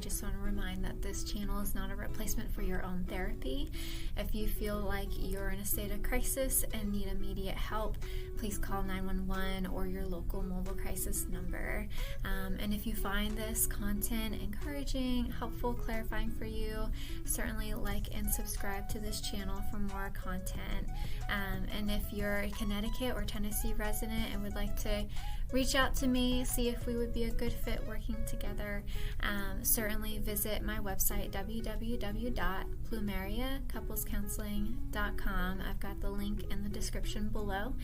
just want to remind that this channel is not a replacement for your own therapy. If you feel like you're in a state of crisis and need immediate help, please call 911 or your local mobile crisis number. And if you find this content encouraging, helpful, clarifying for you, certainly like and subscribe to this channel for more content. And if you're a Connecticut or Tennessee resident and would like to reach out to me, see if we would be a good fit working together, certainly visit my website, www.plumeriacouplescounseling.com. I've got the link in the description below.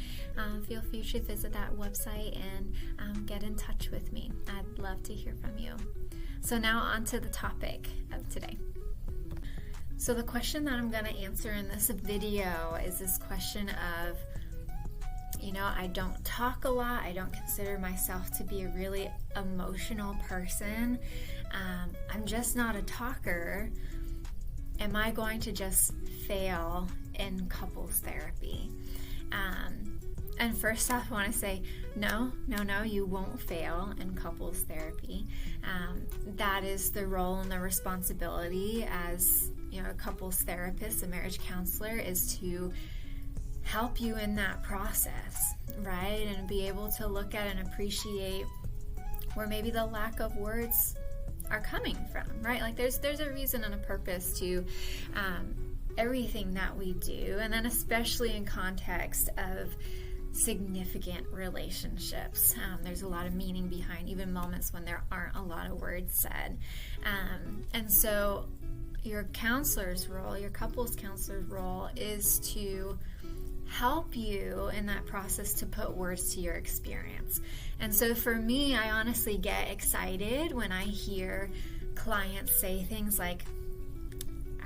Feel free to visit that website and get in touch with me. I'd love to hear from you. So now on to the topic of today. So the question that I'm going to answer in this video is this question of, I don't talk a lot. I don't consider myself to be a really emotional person. I'm just not a talker. Am I going to just fail in couples therapy? And first off, I want to say, no, you won't fail in couples therapy. That is the role and the responsibility as a couples therapist, a marriage counselor, is to help you in that process, right? And be able to look at and appreciate where maybe the lack of words are coming from, right? Like there's a reason and a purpose to everything that we do, and then especially in context of significant relationships. There's a lot of meaning behind even moments when there aren't a lot of words said. And so your counselor's role, your couples counselor's role, is to help you in that process to put words to your experience. And so for me, I honestly get excited when I hear clients say things like,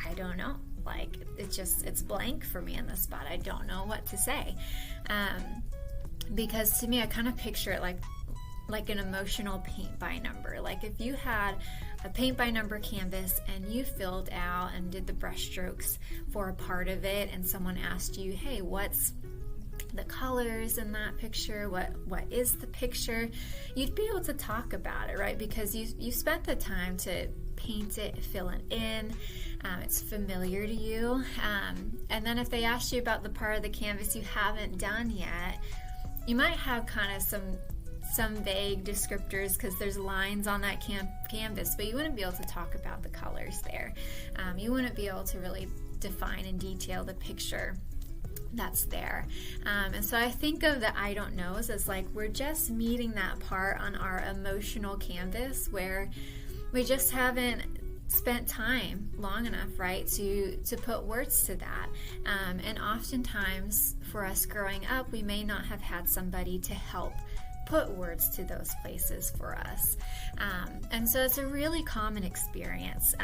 I don't know, like it's blank for me in this spot. I don't know what to say. Because to me, I kind of picture it like an emotional paint by number. Like if you had a paint by number canvas and you filled out and did the brush strokes for a part of it, and someone asked you, hey, what's the colors in that picture? What is the picture? You'd be able to talk about it, right? Because you spent the time to paint it, fill it in. It's familiar to you. And then if they asked you about the part of the canvas you haven't done yet, you might have kind of some vague descriptors because there's lines on that canvas, but you wouldn't be able to talk about the colors there. You wouldn't be able to really define and detail the picture that's there. And so I think of the I don't knows as like we're just meeting that part on our emotional canvas where we just haven't spent time long enough, right, to put words to that. And oftentimes for us growing up, we may not have had somebody to help put words to those places for us. And so it's a really common experience.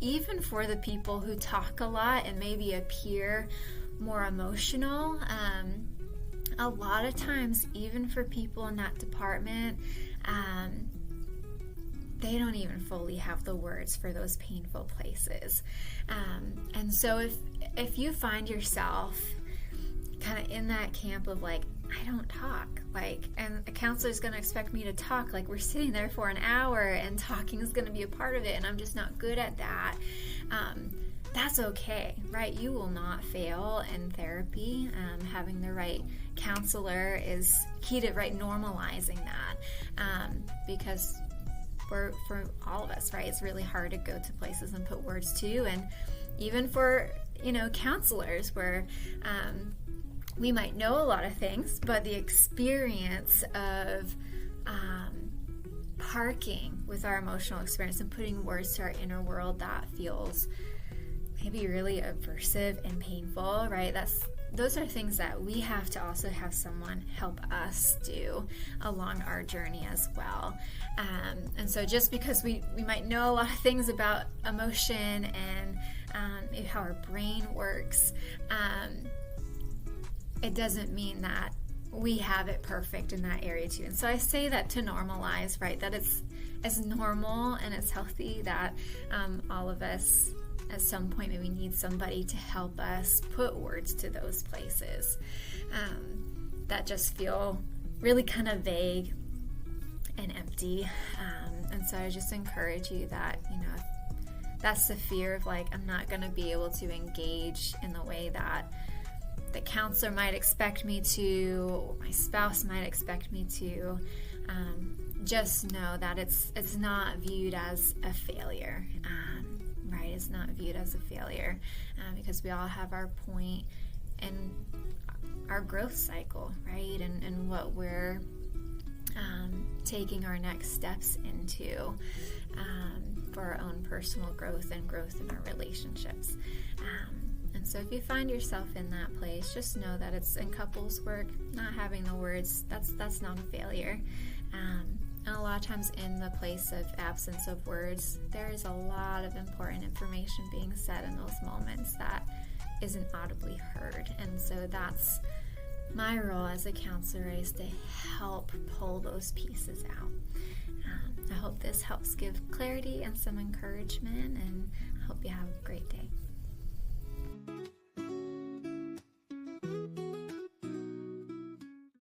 Even for the people who talk a lot and maybe appear more emotional, a lot of times, even for people in that department, they don't even fully have the words for those painful places. And so if you find yourself kind of in that camp of like, I don't talk, and a counselor's going to expect me to talk, like we're sitting there for an hour and talking is going to be a part of it, and I'm just not good at that, that's okay, right? You will not fail in therapy. Having the right counselor is key to, right, normalizing that, because for all of us, right, it's really hard to go to places and put words to, and even for, counselors where we might know a lot of things, but the experience of parking with our emotional experience and putting words to our inner world, that feels maybe really aversive and painful, right? Those are things that we have to also have someone help us do along our journey as well. And so just because we might know a lot of things about emotion and how our brain works, it doesn't mean that we have it perfect in that area too. And so I say that to normalize, right, that it's as normal and it's healthy that all of us at some point maybe need somebody to help us put words to those places that just feel really kind of vague and empty. And so I just encourage you that, if that's the fear of like, I'm not going to be able to engage in the way that the counselor might expect me to, or my spouse might expect me to, just know that it's not viewed as a failure, right? It's not viewed as a failure, because we all have our point in our growth cycle, right? And what we're taking our next steps into for our own personal growth and growth in our relationships. And so if you find yourself in that place, just know that it's in couples work, not having the words, that's not a failure. And a lot of times in the place of absence of words, there is a lot of important information being said in those moments that isn't audibly heard. And so that's my role as a counselor, is to help pull those pieces out. I hope this helps give clarity and some encouragement, and I hope you have a great day.